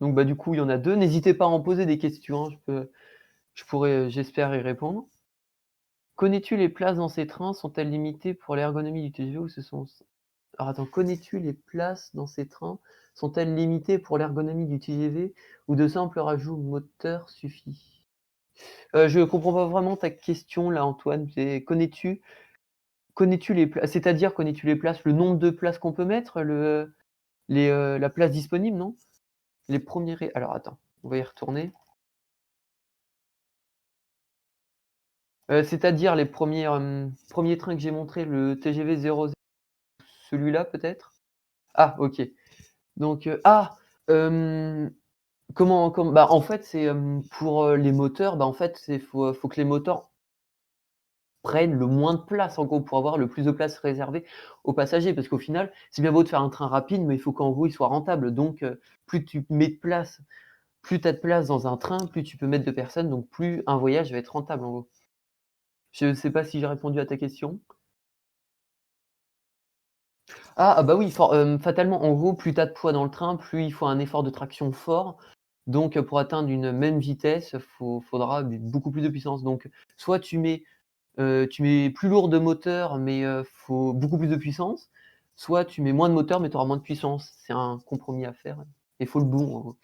Donc bah, du coup, il y en a 2. N'hésitez pas à en poser des questions, hein, je pourrais, j'espère y répondre. Connais-tu les places dans ces trains? Sont-elles limitées pour l'ergonomie du TGV ou ce sont alors attends, connais-tu les places dans ces trains? Sont-elles limitées pour l'ergonomie du TGV ou de simples rajouts moteurs suffit? Je comprends pas vraiment ta question là, Antoine. C'est connais-tu les places, c'est-à-dire connais-tu les places, le nombre de places qu'on peut mettre, la place disponible, non? Les premiers ré alors attends, on va y retourner. C'est-à-dire les premiers trains que j'ai montrés, le TGV 00, celui-là peut-être? Ah OK. Donc hem, bah, en fait, c'est, pour, les moteurs, bah, en fait, faut que les moteurs prennent le moins de place, en gros, pour avoir le plus de place réservée aux passagers. Parce qu'au final, c'est bien beau de faire un train rapide, mais il faut qu'en gros, il soit rentable. Donc plus tu mets de place, plus tu as de place dans un train, plus tu peux mettre de personnes, donc plus un voyage va être rentable, en gros. Je sais pas si j'ai répondu à ta question? Bah oui, fatalement, en gros, plus tu as de poids dans le train, plus il faut un effort de traction fort. Donc, pour atteindre une même vitesse, faudra beaucoup plus de puissance. Donc, soit tu mets plus lourd de moteur, mais, faut beaucoup plus de puissance, soit tu mets moins de moteur, mais tu auras moins de puissance. C'est un compromis à faire. Il faut le bon, en gros.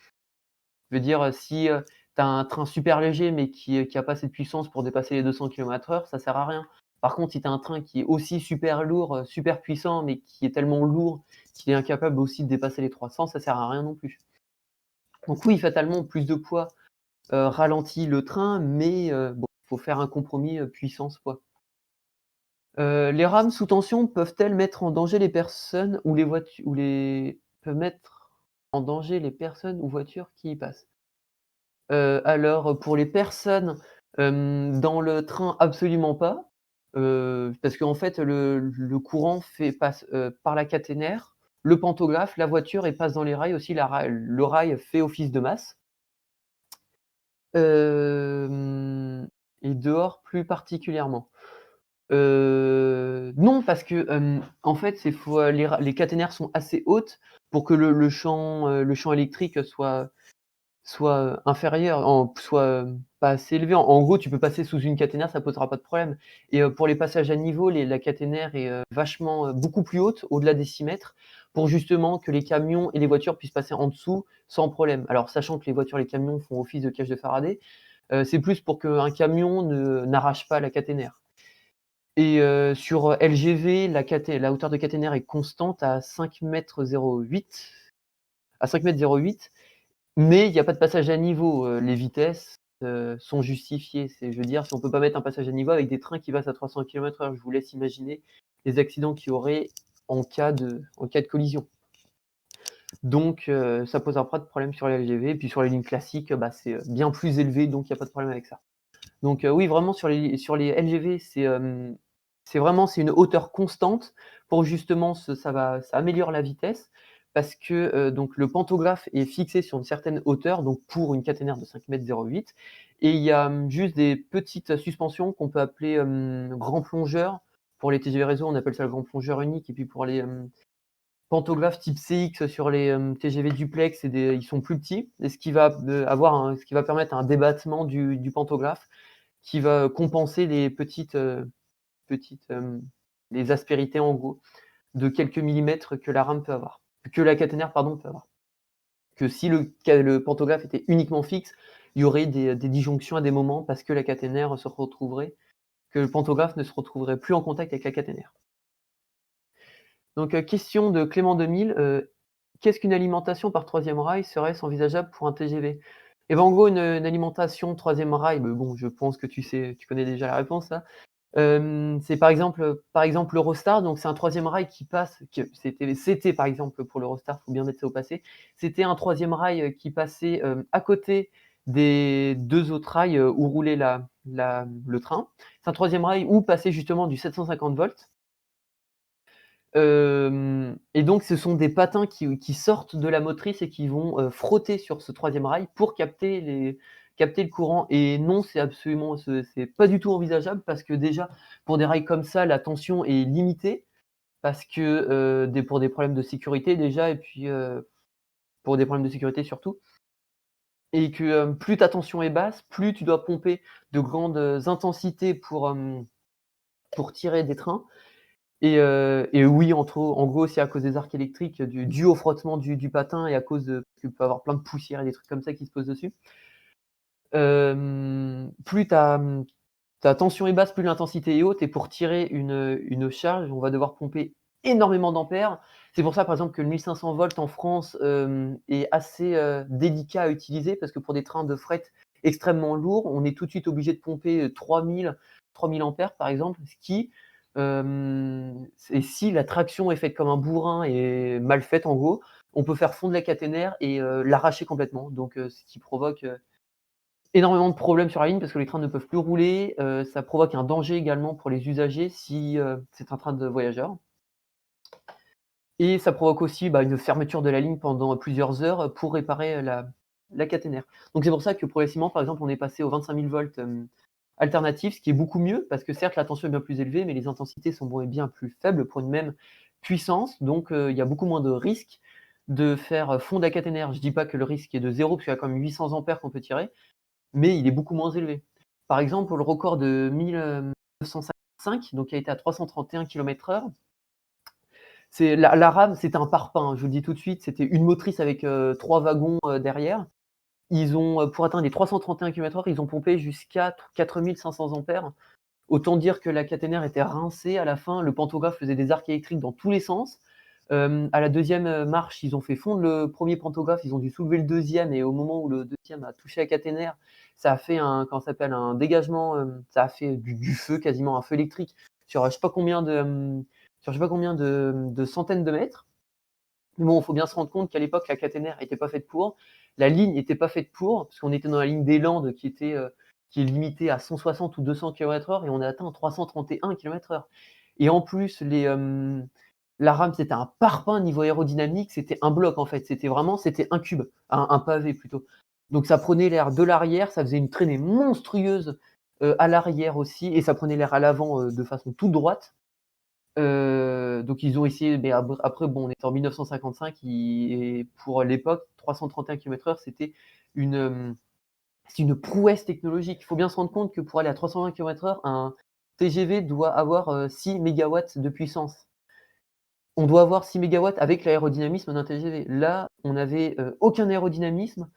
Je veux dire, si, tu as un train super léger, mais qui a pas assez de puissance pour dépasser les 200 km/h, ça sert à rien. Par contre, si tu as un train qui est aussi super lourd, super puissant, mais qui est tellement lourd qu'il est incapable aussi de dépasser les 300, ça sert à rien non plus. Donc oui, fatalement, plus de poids, ralentit le train, mais, bon, faut faire un compromis, puissance-poids. Les rames sous tension peuvent-elles mettre en danger les personnes ou les peuvent mettre en danger les personnes ou voitures qui y passent? Alors, pour les personnes, dans le train, absolument pas, parce qu'en fait, le courant passe, par la caténaire, le pantographe, la voiture et passe dans les rails aussi, le rail fait office de masse. Hem et dehors plus particulièrement. Non, parce que, en fait, les caténaires sont assez hautes pour que le champ électrique soit inférieur, pas assez élevé. En gros, tu peux passer sous une caténaire, ça posera pas de problème et pour les passages à niveau, la caténaire est, vachement, beaucoup plus haute, au-delà des 6 mètres, pour justement que les camions et les voitures puissent passer en dessous sans problème. Alors sachant que les voitures et les camions font office de cage de Faraday, c'est plus pour qu'un camion ne n'arrache pas la caténaire et sur, LGV, la hauteur de caténaire est constante à 5,08 m, à 5,08 m. Mais il y a pas de passage à niveau, les vitesses, sont justifiées. Je veux dire, si on peut pas mettre un passage à niveau avec des trains qui passent à 300 km/h, je vous laisse imaginer les accidents qu'il y aurait en cas de collision. Donc ça posera pas de problème sur les LGV et puis sur les lignes classiques, bah, c'est, bien plus élevé, donc il y a pas de problème avec ça. Donc oui, vraiment sur les LGV, c'est une hauteur constante pour justement ça améliore la vitesse parce que, donc le pantographe est fixé sur une certaine hauteur, donc pour une caténaire de 5,08 m et il y a, juste des petites suspensions qu'on peut appeler, grands plongeurs. Pour les TGV réseau, on appelle ça le grand plongeur unique et puis pour les, pantographes type CX sur les, TGV duplex, ils sont plus petits et ce qui va permettre un débattement du pantographe qui va compenser les aspérités en gros de quelques millimètres que la caténaire pardon peut avoir. Que si le pantographe était uniquement fixe, il y aurait des disjonctions à des moments parce que le pantographe ne se retrouverait plus en contact avec la caténaire. Donc, question de Clément 2000, qu'est-ce qu'une alimentation par troisième rail? Serait-ce envisageable pour un TGV? Et ben, en gros, une alimentation troisième rail, mais bon, je pense que tu connais déjà la réponse là. C'est par exemple l'Eurostar, donc c'est un troisième rail qui passe que c'était par exemple pour l'Eurostar, faut bien mettre ça au passé. C'était un troisième rail, qui passait, à côté des 2 autres rails, où roulait le train. C'est un troisième rail où passait justement du 750 volts. Hem et donc ce sont des patins qui sortent de la motrice et qui vont, frotter sur ce troisième rail pour capter le courant et non, c'est pas du tout envisageable parce que déjà, pour des rails comme ça, la tension est limitée parce que, pour des problèmes de sécurité déjà et puis, pour des problèmes de sécurité surtout et que, plus ta tension est basse, plus tu dois pomper de grandes, intensités pour tirer des trains et oui, en gros, c'est à cause des arcs électriques, dû au frottement du patin et à cause de parce qu'il peut y avoir plein de poussière et des trucs comme ça qui se posent dessus. Plus ta tension est basse, plus l'intensité est haute et pour tirer une charge, on va devoir pomper énormément d'ampères. C'est pour ça, par exemple, que le 1500 volts en France, est assez, délicat à utiliser parce que pour des trains de fret extrêmement lourds, on est tout de suite obligé de pomper, 3000 ampères, par exemple, ce qui, et si la traction est faite comme un bourrin et mal faite, en gros, on peut faire fondre la caténaire et l'arracher complètement. Donc ce qui provoque, énormément de problèmes sur la ligne parce que les trains ne peuvent plus rouler, ça provoque un danger également pour les usagers si, c'est un train de voyageurs et ça provoque aussi, bah, une fermeture de la ligne pendant plusieurs heures, pour réparer, la caténaire. Donc c'est pour ça que progressivement, par exemple, on est passé aux 25 000 volts, alternatifs, ce qui est beaucoup mieux parce que certes la tension est bien plus élevée, mais les intensités sont bien plus faibles pour une même puissance. Donc il y a beaucoup moins de risques de faire fondre la caténaire. Je dis pas que le risque est de 0 parce qu'il y a quand même 800 ampères qu'on peut tirer, mais il est beaucoup moins élevé. Par exemple, pour le record de 1955, donc qui a été à 331 km/h, c'est la rame, c'était un parpaing, je vous le dis tout de suite, c'était une motrice avec, 3 wagons, derrière. Ils ont, pour atteindre les 331 km/h, ils ont pompé jusqu'à 4500 ampères. Autant dire que la caténaire était rincée à la fin, le pantographe faisait des arcs électriques dans tous les sens. À la deuxième marche, ils ont fait fondre le premier pantographe, ils ont dû soulever le deuxième et au moment où le deuxième a touché la caténaire, ça a fait comment ça s'appelle? Un dégagement, ça a fait du feu, quasiment un feu électrique sur, je sais pas combien sur je sais pas combien de centaines de mètres. Mais bon, il faut bien se rendre compte qu'à l'époque, la caténaire était pas faite pour, la ligne était pas faite pour, parce qu'on était dans la ligne des Landes qui est limitée à 160 ou 200 km/h et on a atteint 331 km/h. Et en plus, la rame, c'était un parpaing niveau aérodynamique, c'était un bloc en fait, c'était un cube, un pavé plutôt. Donc ça prenait l'air de l'arrière, ça faisait une traînée monstrueuse, à l'arrière aussi et ça prenait l'air à l'avant, de façon toute droite. Donc ils ont essayé, mais après bon, on est en 1955, et pour l'époque, 331 km/h, une, c'est une prouesse technologique. Il faut bien se rendre compte que pour aller à 320 km/h, un TGV doit avoir, 6 mégawatts de puissance. On doit avoir 6 mégawatts avec l'aérodynamisme d'un TGV. Là, on n'avait, aucun aérodynamisme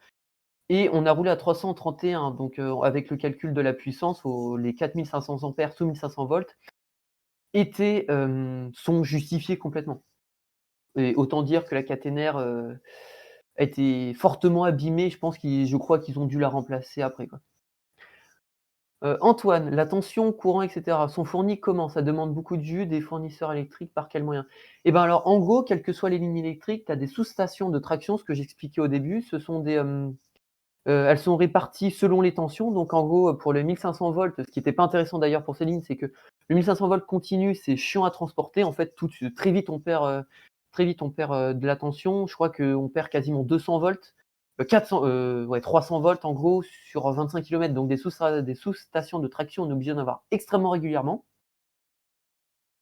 et on a roulé à 331, donc avec le calcul de la puissance, les 4500 ampères sous 1500 volts sont justifiés complètement. Et autant dire que la caténaire, a été fortement abîmée. Je crois qu'ils ont dû la remplacer après, quoi. Antoine, la tension, courant et cetera sont fournis comment? Ça demande beaucoup de jus des fournisseurs électriques, par quels moyens? Et ben, alors, en gros, quelles que soient les lignes électriques, tu as des sous-stations de traction, ce que j'expliquais au début. Ce sont elles sont réparties selon les tensions. Donc en gros, pour le 1500 volts, ce qui était pas intéressant d'ailleurs pour ces lignes, c'est que le 1500 volts continu, c'est chiant à transporter. En fait, très vite on perd, de la tension. Je crois qu'on perd quasiment 200 volts, 400, ouais 300 volts en gros sur 25 kilomètres. Donc des sous-stations de traction, on est obligé d'en avoir extrêmement régulièrement.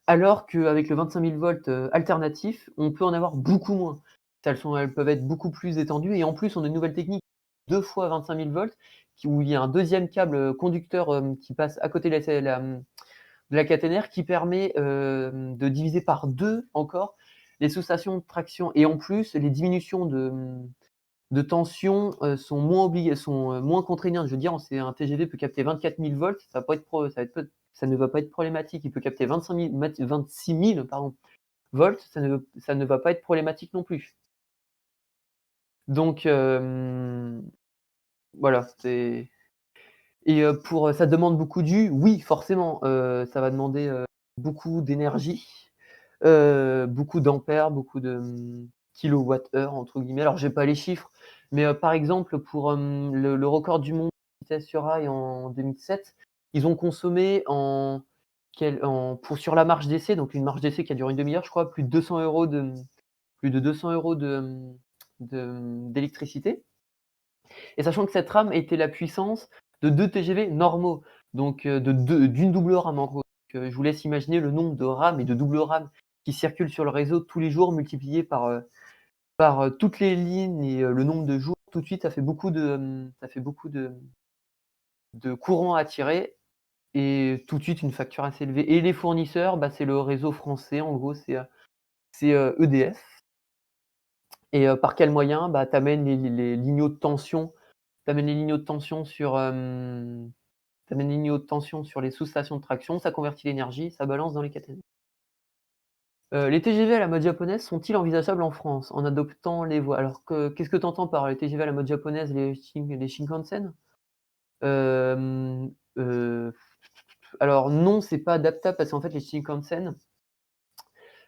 Alors qu'avec le 25 000 volts, alternatif, on peut en avoir beaucoup moins. Elles peuvent être beaucoup plus étendues et en plus, on a une nouvelle technique, 2 fois 25 000 volts, où il y a un deuxième câble, conducteur, qui passe à côté de la caténaire qui permet, de diviser par 2 encore les sous-stations de traction et en plus, les diminutions de tension, sont, moins contraignantes. Je veux dire, un TGV peut capter 24 000 volts, ça ne va pas être problématique. Il peut capter 26 000, pardon, volts, ça ne va pas être problématique non plus. Donc voilà, ça demande beaucoup de jus? Oui, forcément, ça va demander, beaucoup d'énergie, beaucoup d'ampères, beaucoup de, «kilowattheure» entre guillemets. Alors j'ai pas les chiffres, mais, par exemple pour, le record du monde vitesse sur rail en 2007, ils ont consommé sur la marche d'essai, donc une marche d'essai qui a duré une demi-heure je crois, plus de 200 € d'électricité. Et sachant que cette rame était la puissance de 2 TGV normaux, donc d'une double rame en gros. Donc je vous laisse imaginer le nombre de rames et de doubles rames qui circulent sur le réseau tous les jours multiplié par, par, toutes les lignes et le nombre de jours, tout de suite, ça fait beaucoup de courant à tirer et tout de suite une facture assez élevée et les fournisseurs, bah, c'est le réseau français, en gros, c'est EDF et par quel moyen? Bah, tu amènes les lignes haute tension, tu amènes les lignes haute tension sur, tu amènes les lignes haute tension sur les sous-stations de traction, ça convertit l'énergie, ça balance dans les caténaires. Les TGV à la mode japonaise sont-ils envisageables en France, en adoptant les voies? Alors qu'est-ce que tu entends par les TGV à la mode japonaise, les Shinkansen? Hem, heu, alors non, c'est pas adaptable parce qu'en fait les Shinkansen,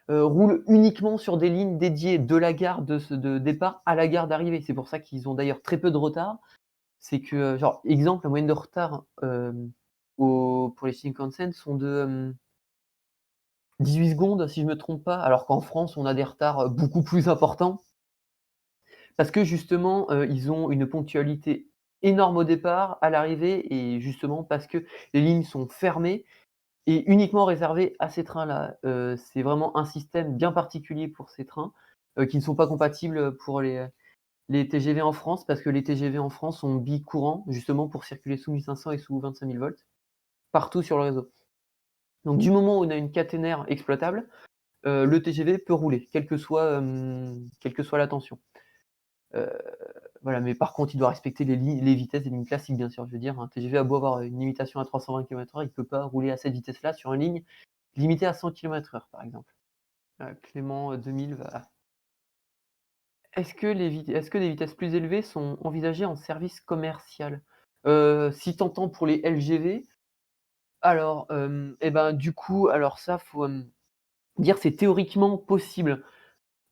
roulent uniquement sur des lignes dédiées de la gare de départ à la gare d'arrivée. C'est pour ça qu'ils ont d'ailleurs très peu de retard. C'est que, genre exemple, la moyenne de retard, pour les Shinkansen sont de, 18 secondes si je me trompe pas, alors qu'en France on a des retards, beaucoup plus importants. Parce que justement, ils ont une ponctualité énorme au départ, à l'arrivée et justement parce que les lignes sont fermées et uniquement réservées à ces trains-là. C'est vraiment un système bien particulier pour ces trains, qui ne sont pas compatibles, pour les TGV en France, parce que les TGV en France sont bicourants, justement pour circuler sous 1500 et sous 25 000 volts, partout sur le réseau. Donc du moment où on a une caténaire exploitable, le TGV peut rouler, quelle que soit la tension. Heu, voilà, mais par contre, il doit respecter les vitesses des lignes classiques, bien sûr. Je veux dire, un TGV a beau avoir une limitation à 320 km/h, il peut pas rouler à cette vitesse-là sur une ligne limitée à 100 km/h, par exemple. Clément, 2000 va est-ce que des vitesses plus élevées sont envisagées en service commercial? Si tu entends pour les LGV, alors, et ben, du coup, alors ça, faut, dire c'est théoriquement possible.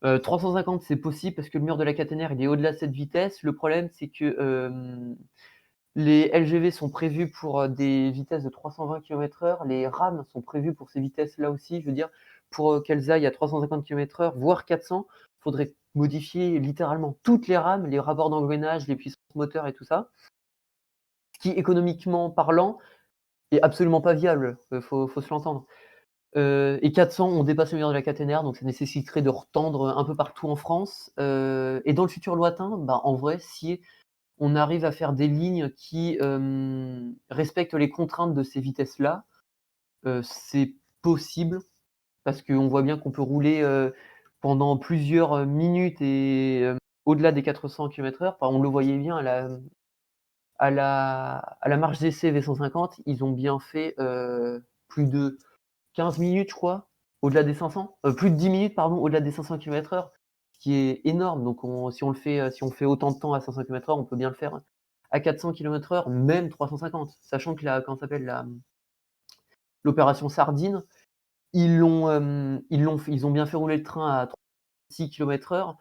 350 c'est possible parce que le mur de la caténaire, il est au-delà de cette vitesse. Le problème, c'est que, les LGV sont prévus pour, des vitesses de 320 km/h. Les rames sont prévues pour ces vitesses-là aussi. Je veux dire, pour, qu'elles aillent à 350 km/h, voire 400, faudrait modifier littéralement toutes les rames, les rapports d'engrenage, les puissances moteurs et tout ça. Ce qui, économiquement parlant, est absolument pas viable, faut se l'entendre. Et 400, on dépasse le mur de la caténaire, donc ça nécessiterait de retendre, un peu partout en France. Et dans le futur lointain, bah, en vrai, si on arrive à faire des lignes qui, respectent les contraintes de ces vitesses-là, c'est possible parce qu'on voit bien qu'on peut rouler, pendant plusieurs, minutes et au-delà des 400 km/h. Enfin, on le voyait bien à la marche d'essai V150, ils ont bien fait, plus de 15 minutes, je crois, au-delà des 500, plus de 10 minutes, pardon, au-delà des 500 km/h, ce qui est énorme. Donc si on le fait, si on fait autant de temps à 500 km/h, on peut bien le faire à 400 km/h, même 350. Sachant que la comment ça s'appelle, l'opération Sardine, ils ont bien fait rouler le train à 6 km/h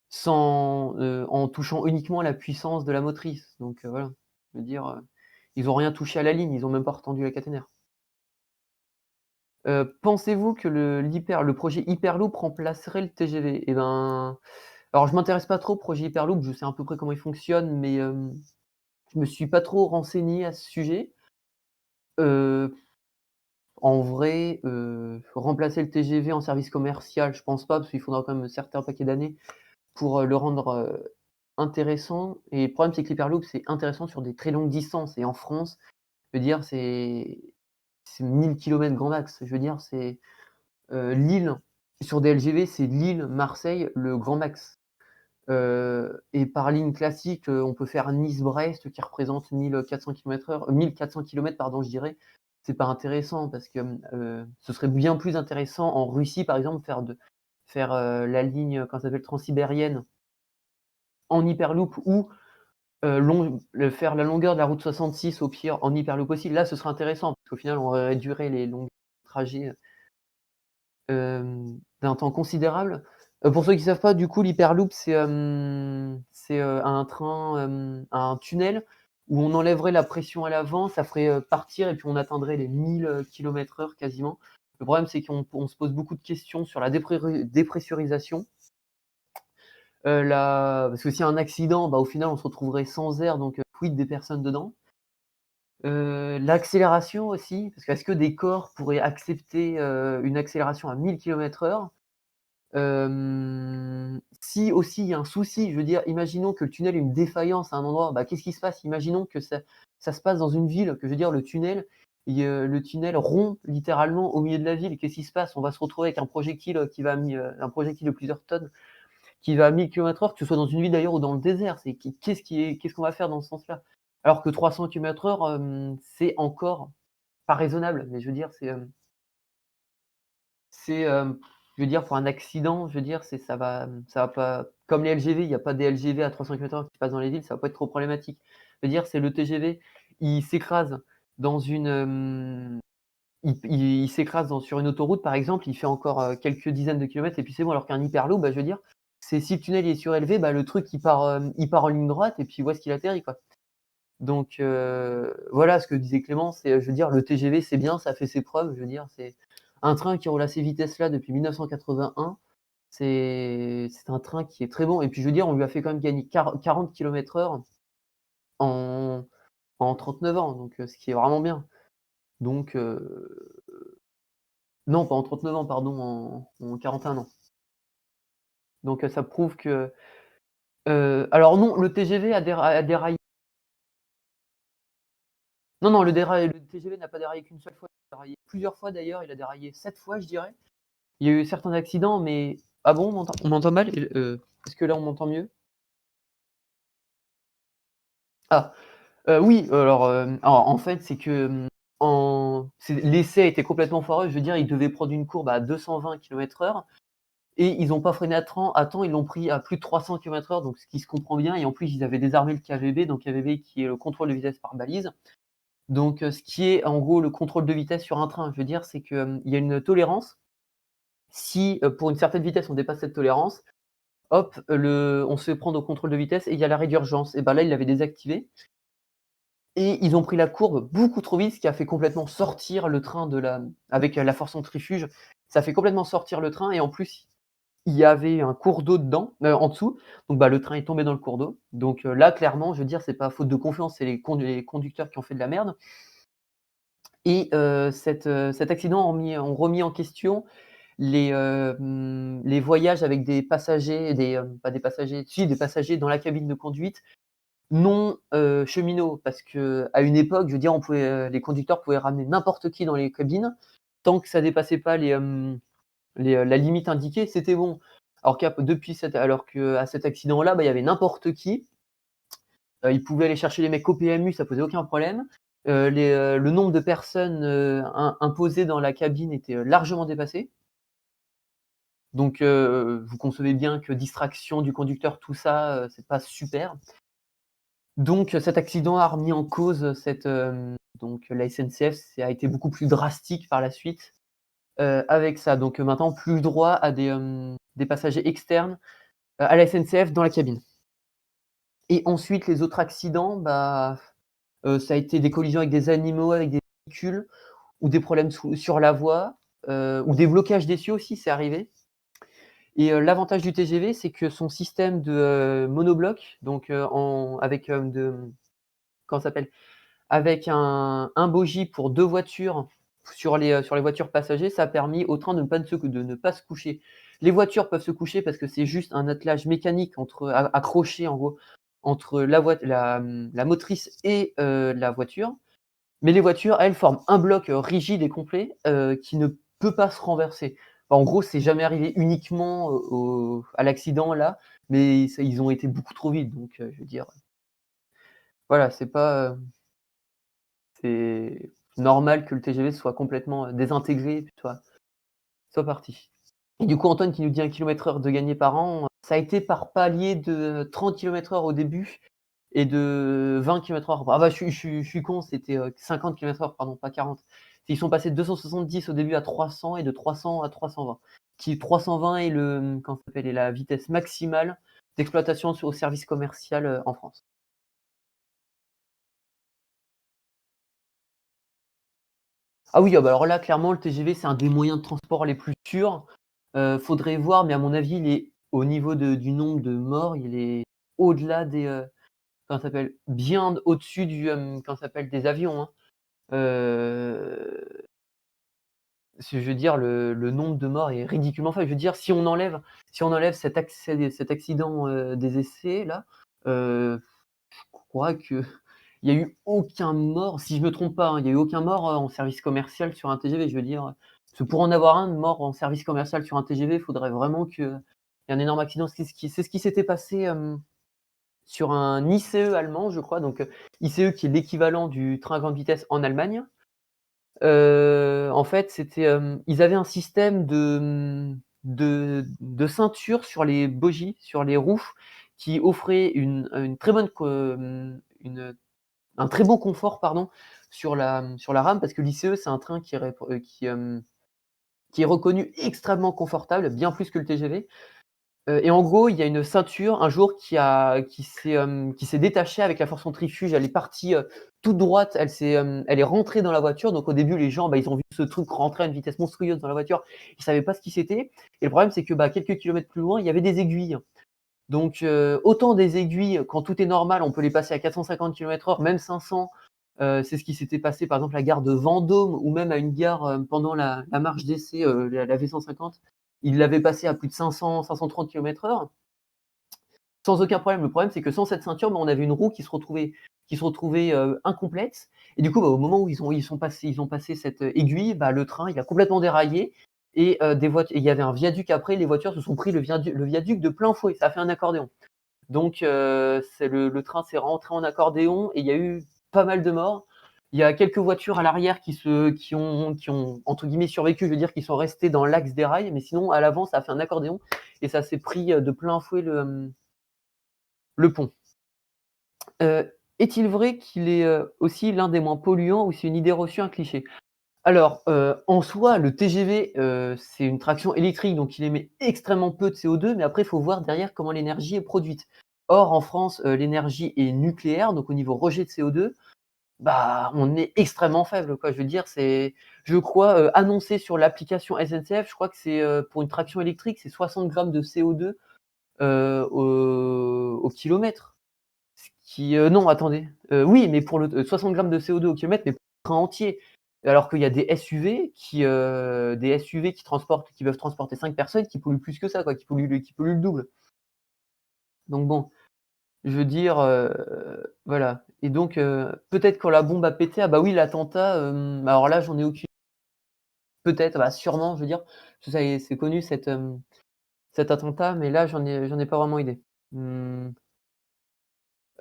sans, en touchant uniquement la puissance de la motrice. Donc voilà, je veux dire, ils ont rien touché à la ligne, ils ont même pas retendu la caténaire. Pensez-vous que le projet Hyperloop remplacerait le TGV? Et ben, alors je m'intéresse pas trop au projet Hyperloop, je sais à peu près comment il fonctionne, mais je me suis pas trop renseigné à ce sujet. Heu, En vrai, remplacer le TGV en service commercial, je pense pas, parce qu'il faudra quand même un certain paquet d'années pour, le rendre, intéressant et le problème, c'est que l'Hyperloop, c'est intéressant sur des très longues distances et en France, je veux dire, c'est 1000 kilomètres grand max. Je veux dire, c'est Lille, sur des LGV, c'est Lille-Marseille, le grand max. Et par ligne classique, on peut faire Nice-Brest qui représente 1400 km/h, 1400 kilomètres pardon, je dirais. C'est pas intéressant parce que, ce serait bien plus intéressant en Russie, par exemple, faire, la ligne, comment ça s'appelle, transsibérienne en hyperloop ou, faire la longueur de la route 66 au pire en hyperloop aussi. Là, ce serait intéressant parce qu'au final, on réduirait les longs trajets, d'un temps considérable. Pour ceux qui savent pas, du coup, l'hyperloop, c'est, un train, un tunnel où on enlèverait la pression à l'avant, ça ferait, partir et puis on atteindrait les 1000, kilomètres/heure quasiment. Le problème, c'est qu'on se pose beaucoup de questions sur la dépressurisation. La Parce que s'il y a un accident, bah, au final, on se retrouverait sans air, donc quid des personnes dedans? L'accélération aussi, parce que est-ce que des corps pourraient accepter, une accélération à 1000 km/h? si aussi il y a un souci, je veux dire, imaginons que le tunnel ait une défaillance à un endroit, bah, qu'est-ce qui se passe? Imaginons que ça se passe dans une ville, que je veux dire le tunnel rompt littéralement au milieu de la ville. Qu'est-ce qui se passe? On va se retrouver avec un projectile, un projectile de plusieurs tonnes qui va à 1000 km/h, que ce soit dans une ville d'ailleurs ou dans le désert. Qu'est-ce qu'on va faire dans ce sens-là? Alors que 300 km/h, c'est encore pas raisonnable, mais je veux dire, c'est, je veux dire pour un accident, je veux dire, ça va pas comme les LGV, il y a pas des LGV à 300 km/h qui passent dans les villes, ça va pas être trop problématique. Je veux dire, c'est le TGV, il s'écrase dans une, il s'écrase sur une autoroute par exemple, il fait encore, quelques dizaines de kilomètres et puis c'est bon. Alors qu'un hyperloop, bah, je veux dire, c'est si le tunnel est surélevé, bah, le truc il part en ligne droite et puis où est-ce qu'il atterrit, quoi? Donc voilà ce que disait Clément, c'est, je veux dire, le TGV, c'est bien, ça fait ses preuves, je veux dire, c'est un train qui roule à ces vitesses-là depuis 1981, c'est un train qui est très bon et puis je veux dire, on lui a fait quand même gagner 40 km/h en 39 ans, donc ce qui est vraiment bien. Donc non, pas en 39 ans, pardon, en 41 ans. Donc ça prouve que alors non, le TGV a déraillé. Non, non, le TGV n'a pas déraillé qu'une seule fois, il a déraillé plusieurs fois d'ailleurs, il a déraillé 7 fois, je dirais. Il y a eu certains accidents, mais ah bon, on m'entend mal? Est-ce que là, on m'entend mieux? Ah, oui, alors, en fait, c'est que, l'essai a été complètement foireux. Je veux dire, ils devaient prendre une courbe à 220 km/h et ils ont pas freiné à temps, ils l'ont pris à plus de 300 km/h, donc ce qui se comprend bien et en plus, ils avaient désarmé le KVB, donc KVB qui est le contrôle de vitesse par balise. Donc, ce qui est en gros le contrôle de vitesse sur un train. Je veux dire, c'est que, il y a une tolérance. Si, pour une certaine vitesse, on dépasse cette tolérance, hop, on se fait prendre au contrôle de vitesse et il y a l'arrêt d'urgence et bah, là, il l'avait désactivé et ils ont pris la courbe beaucoup trop vite, ce qui a fait complètement sortir le train avec, la force centrifuge, ça fait complètement sortir le train et en plus, il y avait un cours d'eau dedans, en dessous, donc bah, le train est tombé dans le cours d'eau. Donc là, clairement, je veux dire, c'est pas faute de confiance, c'est les conducteurs qui ont fait de la merde et cet accident ont remis en question les voyages avec des passagers, pas des passagers, si des passagers dans la cabine de conduite non, cheminots. Parce qu'à une époque, je veux dire, les conducteurs pouvaient ramener n'importe qui dans les cabines, tant que ça dépassait pas la limite indiquée, c'était bon. Alors qu'à cet accident-là, bah, il y avait n'importe qui, ils pouvaient aller chercher les mecs au PMU, ça posait aucun problème. Le nombre de personnes, imposées dans la cabine était, largement dépassé. Donc vous concevez bien que distraction du conducteur, tout ça, c'est pas super. Donc cet accident a remis en cause donc la SNCF a été beaucoup plus drastique par la suite, avec ça. Donc maintenant plus le droit à des passagers externes, à la SNCF dans la cabine. Et ensuite les autres accidents, bah, ça a été des collisions avec des animaux, avec des véhicules ou des problèmes sur la voie, ou des blocages d'essieux aussi, c'est arrivé. Et l'avantage du TGV, c'est que son système de, monobloc, donc avec, comment ça s'appelle? Avec un bogie pour 2 voitures sur les voitures passagers, ça a permis au train de ne pas se coucher. Les voitures peuvent se coucher parce que c'est juste un attelage mécanique accroché en gros entre la motrice et la voiture. Mais les voitures, elles, forment un bloc, rigide et complet, qui ne peut pas se renverser. En gros, c'est jamais arrivé uniquement à l'accident là, mais ils ont été beaucoup trop vite donc je veux dire, voilà, c'est normal que le TGV soit complètement, désintégré et puis soit parti. Et du coup, Antoine qui nous dit 1 km/h de gagné par an, ça a été par palier de 30 km/h au début et de 20 km/h. Ah bah, je suis con, c'était, 50 km/h, pardon, pas 40. Ils sont passés de 270 au début à 300 et de 300 à 320. 320 est comment ça s'appelle? Est la vitesse maximale d'exploitation au service commercial, en France. Ah oui, ah bah, alors là, clairement, le TGV, c'est un des moyens de transport les plus sûrs. Faudrait voir, mais à mon avis, il est au niveau du nombre de morts, il est au-delà comment ça s'appelle? Bien au-dessus comment ça s'appelle? Des avions, hein. Heu, je veux dire le nombre de morts est ridiculement faible. Je veux dire si on enlève cet accident, des essais là, je crois qu'il y a eu aucun mort, si je me trompe pas, hein, il y a eu aucun mort, en service commercial sur un TGV. Je veux dire, parce que pour en avoir un de mort en service commercial sur un TGV, il faudrait vraiment qu'il y ait un énorme accident. C'est ce qui s'était passé, sur un ICE allemand, je crois, donc ICE qui est l'équivalent du train à grande vitesse en Allemagne. En fait, ils avaient un système de ceinture sur les bogies, sur les roues, qui offrait une très bonne un très bon confort, pardon, sur la rame, parce que l'ICE, c'est un train qui est reconnu extrêmement confortable, bien plus que le TGV. Et en gros, il y a une ceinture un jour qui s'est détachée avec la force centrifuge. Elle est partie, toute droite, elle est rentrée dans la voiture. Donc au début, les gens, bah, ils ont vu ce truc rentrer à une vitesse monstrueuse dans la voiture. Ils savaient pas ce qui c'était et le problème, c'est que, bah, quelques kilomètres plus loin, il y avait des aiguilles. Donc autant des aiguilles, quand tout est normal, on peut les passer à 450 km/h, même 500. C'est ce qui s'était passé, par exemple, à la gare de Vendôme ou même à une gare, pendant la marche d'essai, la V150. Ils l'avaient passé à plus de 500-530 km/h sans aucun problème. Le problème, c'est que sans cette ceinture, bah, on avait une roue qui se retrouvait, incomplète et du coup, bah, au moment où ils ont passé cette, aiguille, bah, le train, il a complètement déraillé et il y avait un viaduc après, les voitures se sont pris le viaduc de plein fouet, ça a fait un accordéon. Donc c'est le train s'est rentré en accordéon et il y a eu pas mal de morts. Il y a quelques voitures à l'arrière qui ont entre guillemets «survécu», je veux dire qui sont restées dans l'axe des rails, mais sinon à l'avant ça a fait un accordéon et ça s'est pris, de plein fouet le pont. Est-il vrai qu'il est, aussi l'un des moins polluants ou c'est une idée reçue, un cliché? Alors, en soi, le TGV, c'est une traction électrique, donc il émet extrêmement peu de CO2, mais après, il faut voir derrière comment l'énergie est produite. Or, en France, l'énergie est nucléaire, donc au niveau rejet de CO2, bah, on est extrêmement faible, quoi. Je veux dire, je crois, annoncé sur l'application SNCF, je crois que c'est, pour une traction électrique, c'est 60 grammes de CO2, au kilomètre. Non, attendez, oui, mais pour 60 grammes de CO2 au kilomètre, mais pour le train entier. Alors qu'il y a des SUV qui peuvent transporter 5 personnes, qui polluent plus que ça, quoi, qui polluent le double. Donc bon, je veux dire, voilà et donc peut-être quand la bombe a pété, ah bah oui, l'attentat, alors là, j'en ai aucune peut-être, bah, sûrement, je veux dire, parce que c'est connu cet attentat, mais là, j'en ai pas vraiment idée. Mmh.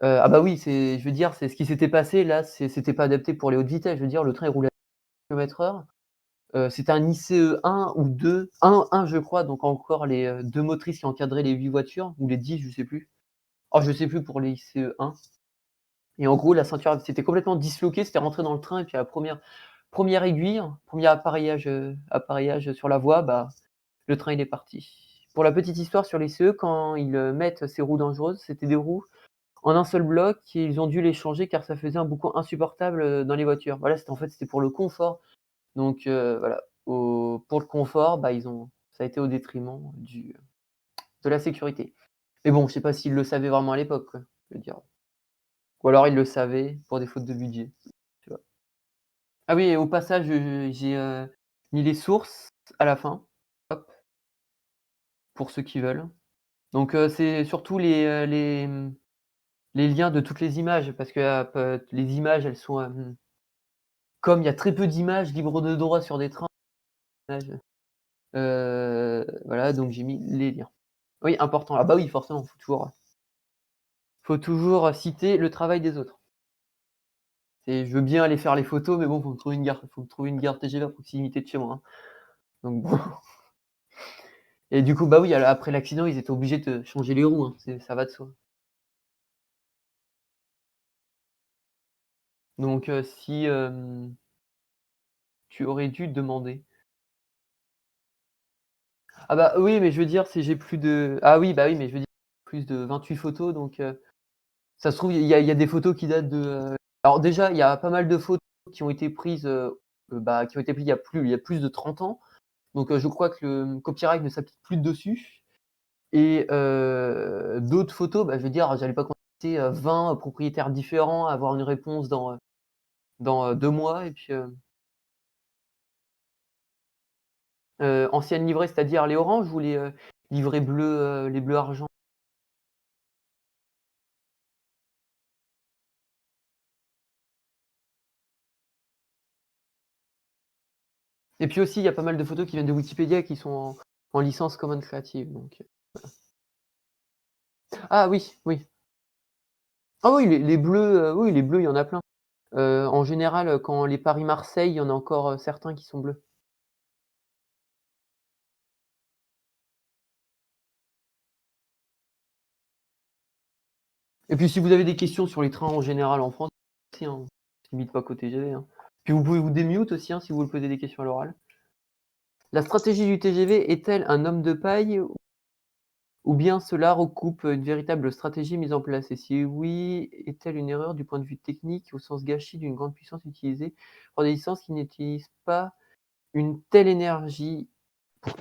Ah bah oui, je veux dire, c'est ce qui s'était passé là, c'était pas adapté pour les hautes vitesses. Je veux dire, le train il roulait à km/h. C'était un ICE 1 ou 2, 1 je crois, donc encore les, 2 motrices qui encadraient les 8 voitures ou les 10, je sais plus. Oh, je sais plus pour les ICE 1 et en gros, la ceinture s'était complètement disloquée, c'était rentré dans le train et puis à la première aiguille, premier appareillage sur la voie, bah, le train il est parti. Pour la petite histoire sur les CE, quand ils, mettent ces roues dangereuses, c'était des roues en un seul bloc et ils ont dû les changer car ça faisait un boucan insupportable, dans les voitures. Voilà, c'était pour le confort. Donc voilà, pour le confort, bah, ça a été au détriment de la sécurité. Mais bon, je sais pas s'ils le savaient vraiment à l'époque, quoi, je veux dire. Ou alors ils le savaient pour des fautes de budget, tu vois? Ah oui et au passage, j'ai, mis les sources à la fin, hop, pour ceux qui veulent. Donc c'est surtout les liens de toutes les images parce que, les images, elles sont, comme il y a très peu d'images libres de droit sur des trains, voilà, donc j'ai mis les liens. Oui, important. Ah bah oui, forcément, faut toujours citer le travail des autres. Je veux bien aller faire les photos, mais bon, faut me trouver une gare TGV à proximité de chez moi, hein. Donc bon et du coup, bah oui, après l'accident, ils étaient obligés de changer les roues, hein, ça va de soi. Donc si, tu aurais dû demander. Ah bah oui, mais je veux dire, si j'ai plus de ah oui, bah oui, mais je veux dire plus de 28 photos donc ça se trouve, il y a des photos qui datent de, alors déjà, il y a pas mal de photos qui ont été prises, bah, qui ont été prises il y a plus de 30 ans. Donc je crois que le copyright ne s'applique plus dessus et d'autres photos, bah, je veux dire, j'allais pas contacter, 20 propriétaires différents, avoir une réponse dans 2 mois et puis, Anciennes livrées, c'est-à-dire les oranges ou les, livrées bleues, les bleu argent? Et puis aussi, il y a pas mal de photos qui viennent de Wikipédia qui sont en licence Commons Creative, donc ah oui, oui. Ah oui, les bleus, oui, les bleus, il y en a plein. En général, quand les Paris-Marseille, il y en a encore, certains qui sont bleus. Et puis si vous avez des questions sur les trains en général en France aussi, hein, ça limite pas qu'au TGV, hein. Puis vous pouvez vous démute aussi, hein, si vous voulez poser des questions à l'oral. La stratégie du TGV est-elle un homme de paille ou bien cela recoupe une véritable stratégie mise en place? Et si oui, est-elle une erreur du point de vue technique au sens gâchis d'une grande puissance utilisée pour des licences qui n'utilisent pas une telle énergie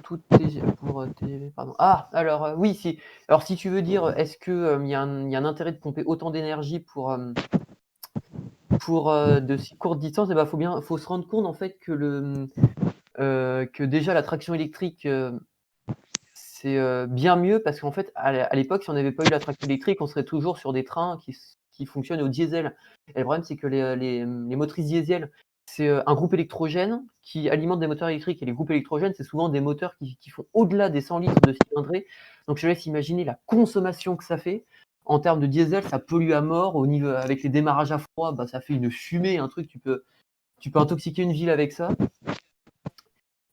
pour TGV, pardon. Ah! Alors, oui, si alors si tu veux dire, est-ce que, il y a un intérêt de pomper autant d'énergie pour, de si courtes distances? Et bah, faut se rendre compte en fait que déjà la traction électrique, c'est, bien mieux parce qu'en fait, à l'époque, si on n'avait pas eu la traction électrique, on serait toujours sur des trains qui fonctionnent au diesel. Et le problème, c'est que les motrices diesel, c'est, un groupe électrogène qui alimente des moteurs électriques et les groupes électrogènes, c'est souvent des moteurs qui font au-delà des 100 litres de cylindrée. Donc je laisse imaginer la consommation que ça fait. En termes de diesel, ça pollue à mort. Au niveau avec les démarrages à froid, bah, ça fait une fumée, un truc, tu peux intoxiquer une ville avec ça.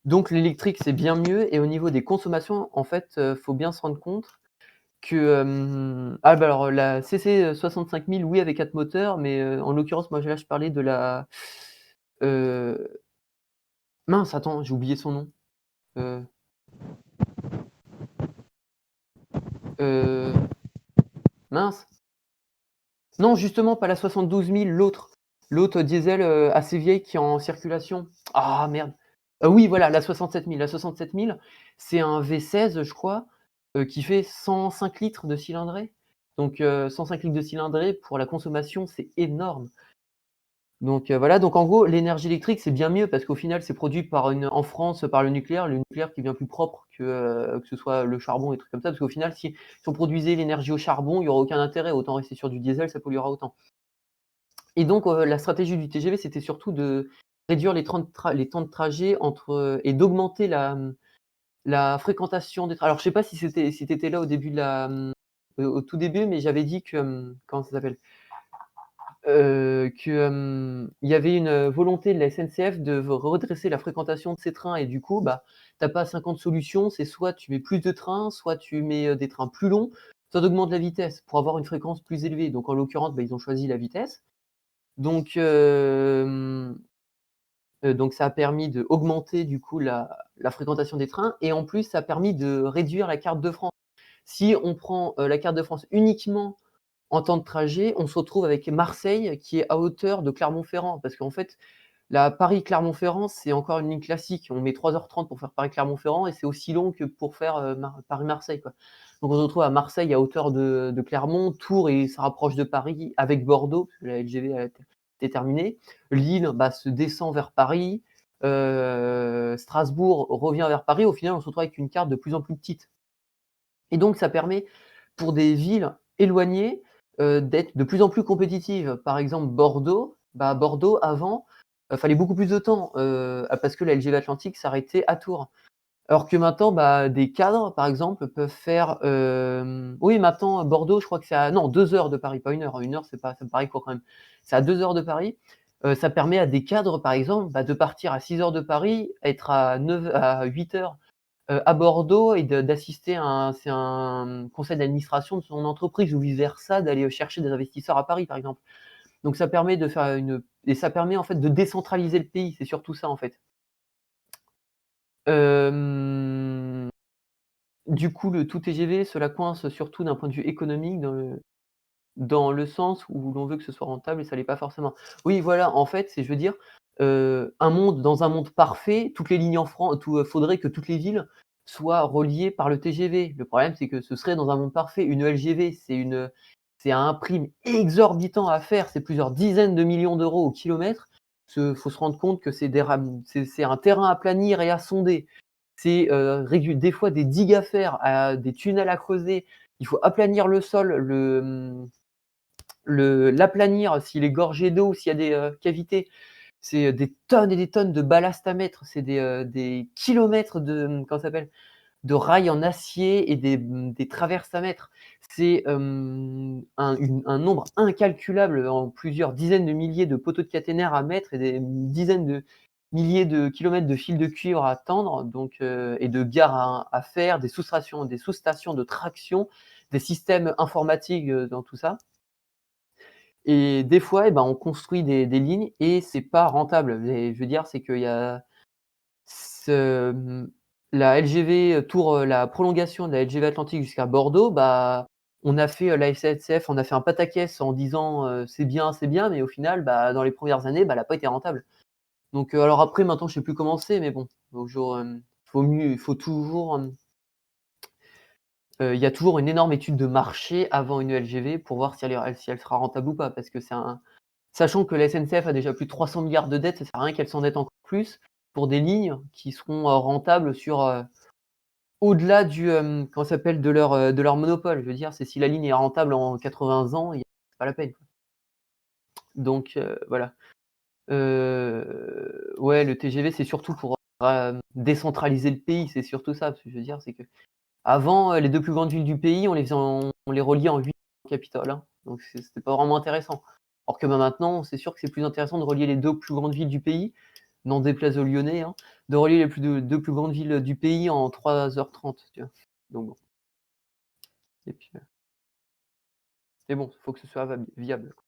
Donc l'électrique, c'est bien mieux et au niveau des consommations, en fait, faut bien se rendre compte que, ah bah, alors la CC, 65000, oui, avec 4 moteurs, mais, en l'occurrence, moi, là, je parlais de la, heu, mince, attends, j'ai oublié son nom. Heu, heu, mince. Non, justement, pas la 72 000, l'autre. L'autre diesel, assez vieille qui est en circulation. Ah merde! Oui, voilà, la 67 000. La 67 000, c'est un V16, je crois, qui fait 105 litres de cylindrée. Donc 105 litres de cylindrée pour la consommation, c'est énorme. Donc voilà, donc en gros, l'énergie électrique, c'est bien mieux parce qu'au final, c'est produit par une en France, par le nucléaire qui est bien plus propre que ce soit le charbon et trucs comme ça. Parce qu'au final, si on produisait l'énergie au charbon, il y aurait aucun intérêt, autant rester sur du diesel, ça polluera autant. Et donc la stratégie du TGV, c'était surtout de réduire les temps de trajet et d'augmenter la fréquentation des trains. Alors je sais pas si tu étais là au début au tout début, mais j'avais dit que, comment ça s'appelle? Il y avait une, volonté de la SNCF de redresser la fréquentation de ces trains et du coup, bah, tu as pas 50 solutions, c'est soit tu mets plus de trains, soit tu mets, des trains plus longs, soit tu augmentes la vitesse pour avoir une fréquence plus élevée. Donc en l'occurrence, bah, ils ont choisi la vitesse. Donc donc ça a permis d'augmenter du coup la fréquentation des trains et en plus ça a permis de réduire la carte de France. Si on prend, la carte de France uniquement en temps de trajet, on se retrouve avec Marseille qui est à hauteur de Clermont-Ferrand. Parce qu'en fait, la Paris-Clermont-Ferrand, c'est encore une ligne classique. On met 3h30 pour faire Paris-Clermont-Ferrand et c'est aussi long que pour faire, Paris-Marseille, quoi. Donc on se retrouve à Marseille à hauteur de Clermont, Tours et ça rapproche de Paris avec Bordeaux, parce que la LGV a été terminée. Lille, bah, se descend vers Paris, Strasbourg revient vers Paris. Au final, on se retrouve avec une carte de plus en plus petite. Et donc ça permet pour des villes éloignées, d'être de plus en plus compétitives. Par exemple Bordeaux, bah, Bordeaux avant, fallait beaucoup plus de temps, parce que la LGV Atlantique s'arrêtait à Tours. Alors que maintenant, bah, des cadres, par exemple, peuvent faire, oui, maintenant Bordeaux, je crois que c'est à non 2 heures de Paris, pas 1 heure. 1 heure, c'est pas ça me paraît court quand même. C'est à 2 heures de Paris. Ça permet à des cadres, par exemple, bah, de partir à 6 heures de Paris, être à 8 heures à Bordeaux et d'assister à un conseil d'administration de son entreprise ou vice versa, d'aller chercher des investisseurs à Paris, par exemple. Donc ça permet de faire une et ça permet en fait de décentraliser le pays, c'est surtout ça en fait. Hem, du coup, le tout TGV, cela coince surtout d'un point de vue économique dans le sens où l'on veut que ce soit rentable et ça l'est pas forcément. Oui, voilà, en fait, c'est je veux dire, dans un monde parfait, toutes les lignes en France, faudrait que toutes les villes soient reliées par le TGV. Le problème, c'est que ce serait dans un monde parfait. Une LGV, c'est un prix exorbitant à faire, c'est plusieurs dizaines de millions d'euros au kilomètre. Faut se rendre compte que c'est un terrain à planir et à sonder. c'est, des fois des digues à faire, des tunnels à creuser. Il faut aplanir le sol, l'aplanir s'il est gorgé d'eau, s'il y a des, cavités. C'est, des tonnes et des tonnes de ballast à mettre. C'est des kilomètres de, comment ça s'appelle? De rails en acier et des traverses à mettre. C'est, un nombre incalculable en plusieurs dizaines de milliers de poteaux de caténaires à mettre et des dizaines de milliers de kilomètres de fils de cuivre à tendre donc et de gares à faire, des sous-stations de traction, des systèmes informatiques, dans tout ça et des fois et ben, on construit des lignes et c'est pas rentable et je veux dire, c'est qu'il y a ce, la LGV, Tour, la prolongation de la LGV Atlantique jusqu'à Bordeaux, bah, on a fait, la SNCF, on a fait un pataquès en disant, c'est bien», mais au final, bah, dans les premières années, bah, elle a pas été rentable. Donc alors après maintenant je sais plus comment c'est, mais bon, toujours, il faut toujours, il y a toujours une énorme étude de marché avant une LGV pour voir si elle sera rentable ou pas. Parce que c'est un sachant que la SNCF a déjà plus de 300 milliards de dettes, ça sert à rien qu'elle s'endette encore plus pour des lignes qui seront, rentables sur, au-delà du, comment ça s'appelle? De leur monopole. Je veux dire, c'est si la ligne est rentable en 80 ans, c'est pas la peine, quoi. Donc voilà. Ouais, le TGV, c'est surtout pour, décentraliser le pays, c'est surtout ça. Parce que je veux dire, c'est qu'avant, les 2 plus grandes villes du pays, on les reliait en 8 capitales, hein. Donc c'était pas vraiment intéressant. Alors que, bah, maintenant, c'est sûr que c'est plus intéressant de relier les 2 plus grandes villes du pays, n'en déplaise aux Lyonnais, hein, de relier les 2 plus grandes villes du pays en 3h30, tu vois? Donc bon et puis, mais bon, faut que ce soit viable, quoi.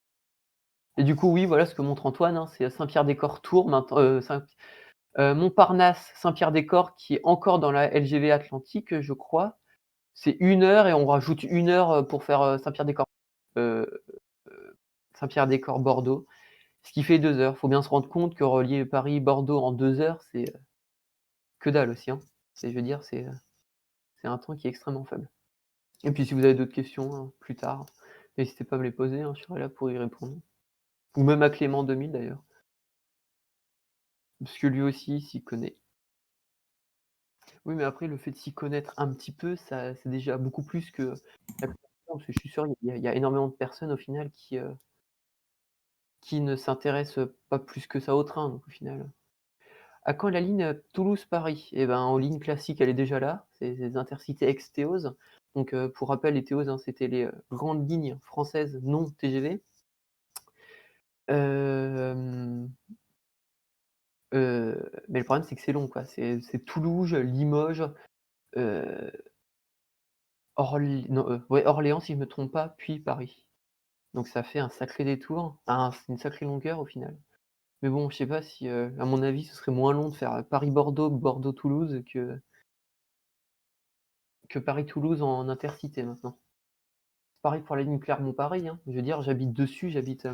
Et du coup, oui, voilà ce que montre Antoine, hein, c'est Saint-Pierre-des-Corps Tours maintenant, Montparnasse, Saint-Pierre-des-Corps qui est encore dans la LGV Atlantique, je crois. C'est 1 heure et on rajoute 1 heure, pour faire, heu Saint-Pierre-des-Corps, Bordeaux, ce qui fait 2 heures. Faut bien se rendre compte que relier Paris-Bordeaux en 2 heures, c'est, que dalle aussi, hein. Je veux dire, c'est un temps qui est extrêmement faible. Et puis si vous avez d'autres questions, plus tard, n'hésitez pas à me les poser, hein, je serai là pour y répondre. Ou même à Clément 2000 d'ailleurs, parce que lui aussi il s'y connaît. Oui, mais après le fait de s'y connaître un petit peu, ça c'est déjà beaucoup plus que la plupart du temps, parce que je suis sûr il y a énormément de personnes au final qui ne s'intéressent pas plus que ça au train, donc au final. À quand la ligne, Toulouse-Paris? Eh ben, en ligne classique, elle est déjà là, c'est les Intercités ex-Théoz. Donc, pour rappel, les Théoz, hein, c'était les, grandes lignes françaises non TGV. Hem, mais le problème, c'est que c'est long, quoi. C'est Toulouse, Limoges, heu, non, ouais, Orléans, si je me trompe pas, puis Paris. Donc ça fait un sacré détour, c'est une sacrée longueur au final. Mais bon, je sais pas si, à mon avis, ce serait moins long de faire, Paris-Bordeaux, Bordeaux-Toulouse que Paris-Toulouse en intercité maintenant. Pareil pour la ligne Clermont-Paris, hein. Je veux dire, j'habite dessus, j'habite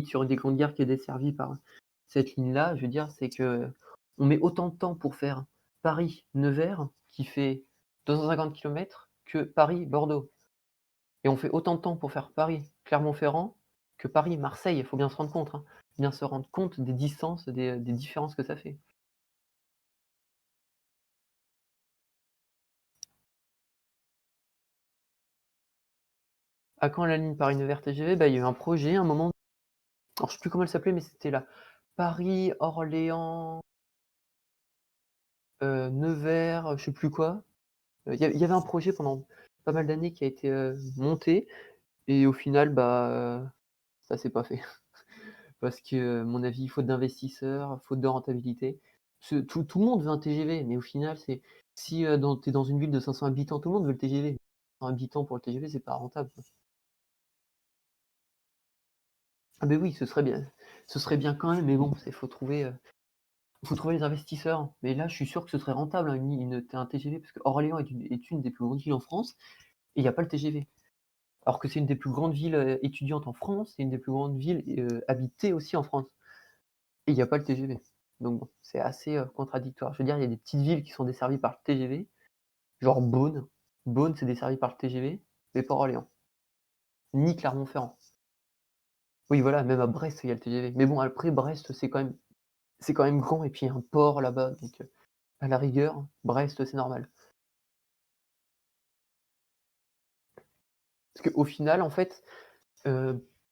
sur une des grandes gares qui est desservie par cette ligne-là. Je veux dire, c'est qu'on met autant de temps pour faire Paris-Nevers, qui fait 250 kilomètres, que Paris-Bordeaux. Et on fait autant de temps pour faire Paris-Clermont-Ferrand que Paris-Marseille. Il faut bien se rendre compte, hein. Bien se rendre compte des distances, des différences que ça fait. À quand la ligne Paris-Nevers TGV? Bah, il y a eu un projet à un moment, alors je sais plus comment elle s'appelait, mais c'était la Paris-Orléans, Nevers, je sais plus quoi. Il y avait un projet pendant pas mal d'années qui a été, monté et au final, bah, ça s'est pas fait. Parce que, à mon avis, faute d'investisseurs, faute de rentabilité. Tout le monde veut un TGV, mais au final, c'est si, tu es dans une ville de 500 habitants, tout le monde veut le TGV. 500 habitants pour le TGV, c'est pas rentable, quoi. Ah beh, oui, ce serait bien quand même, mais bon, faut trouver les investisseurs. Mais là, je suis sûr que ce serait rentable, hein, un TGV, parce qu'Orléans est une des plus grandes villes en France et il y a pas le TGV. Alors que c'est une des plus grandes villes, étudiantes en France, c'est une des plus grandes villes, habitées aussi en France et il y a pas le TGV. Donc bon, c'est assez, contradictoire. Je veux dire, il y a des petites villes qui sont desservies par le TGV, genre Beaune. Beaune, c'est desservi par le TGV, mais pas Orléans, ni Clermont-Ferrand. Oui, voilà, même à Brest, il y a le TGV. Mais bon, après Brest, c'est quand même grand et puis il y a un port là-bas, donc à la rigueur. Brest, c'est normal. Parce qu'au final, en fait,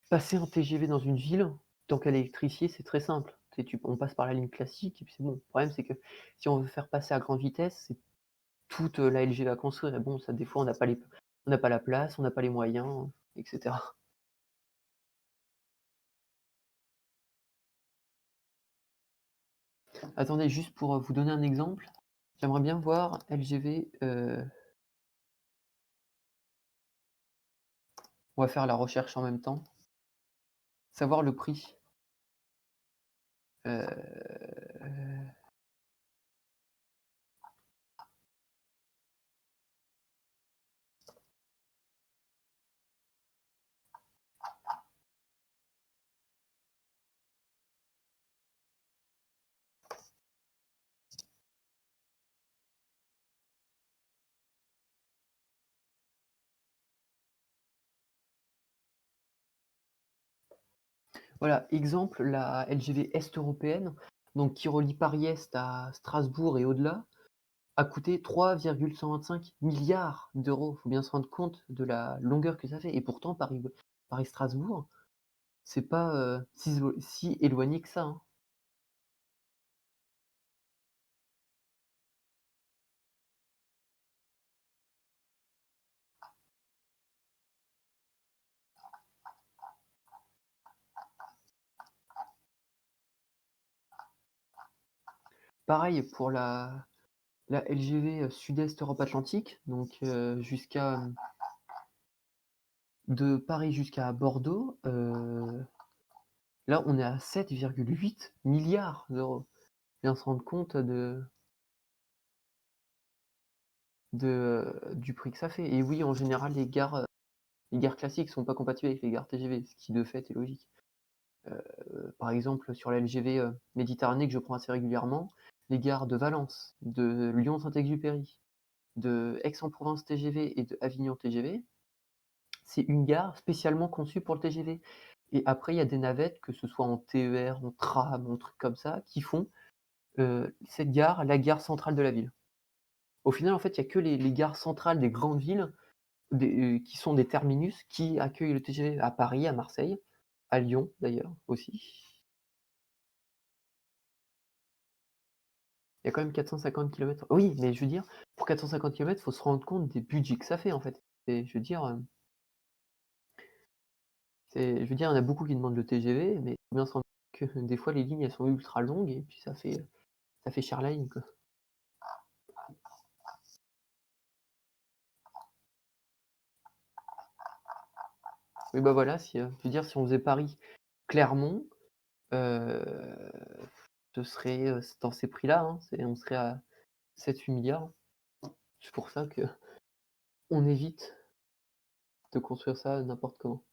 passer en TGV dans une ville, tant qu'elle est électrifiée, c'est très simple. Tu on passe par la ligne classique et puis c'est bon. Le problème, c'est que si on veut faire passer à grande vitesse, c'est toute, la LGV à construire et bon, ça, des fois, on n'a pas la place, on n'a pas les moyens, et cetera. Attendez, juste pour, vous donner un exemple, j'aimerais bien voir LGV, on va faire la recherche en même temps, savoir le prix. Heu, voilà, exemple, la LGV Est européenne, donc qui relie Paris-Est à Strasbourg et au-delà, a coûté 3,125 milliards d'euros. Faut bien se rendre compte de la longueur que ça fait et pourtant Paris-Strasbourg, c'est pas, si éloigné que ça, hein. Pareil pour la LGV, Sud-Est Europe Atlantique, donc de Paris jusqu'à Bordeaux, là on est à 7,8 milliards d'euros. Bien se rendre compte du prix que ça fait et oui, en général, les gares classiques sont pas compatibles avec les gares TGV, ce qui de fait est logique. Par exemple, sur la LGV, Méditerranée que je prends assez régulièrement, les gares de Valence, de Lyon-Saint-Exupéry, de Aix-en-Provence TGV et de Avignon TGV, c'est une gare spécialement conçue pour le TGV et après il y a des navettes, que ce soit en TER, en tram, en trucs comme ça, qui font, cette gare, la gare centrale de la ville. Au final, en fait, il y a que les gares centrales des grandes villes, qui sont des terminus, qui accueillent le TGV à Paris, à Marseille, à Lyon d'ailleurs aussi. Il y a quand même 450 kilomètres. Oui, mais je veux dire, pour 450 kilomètres, faut se rendre compte des budgets que ça fait, en fait. Et je veux dire, je veux dire, il y en a beaucoup qui demandent le TGV, mais faut bien se rendre compte que des fois les lignes, elles sont ultra longues et puis ça fait cher la ligne, quoi. Oui, bah, voilà, si, je veux dire, si on faisait Paris-Clermont, heu, ce serait, dans ces prix-là, hein, on serait à 7-8 milliards. C'est pour ça qu'on évite de construire ça n'importe comment.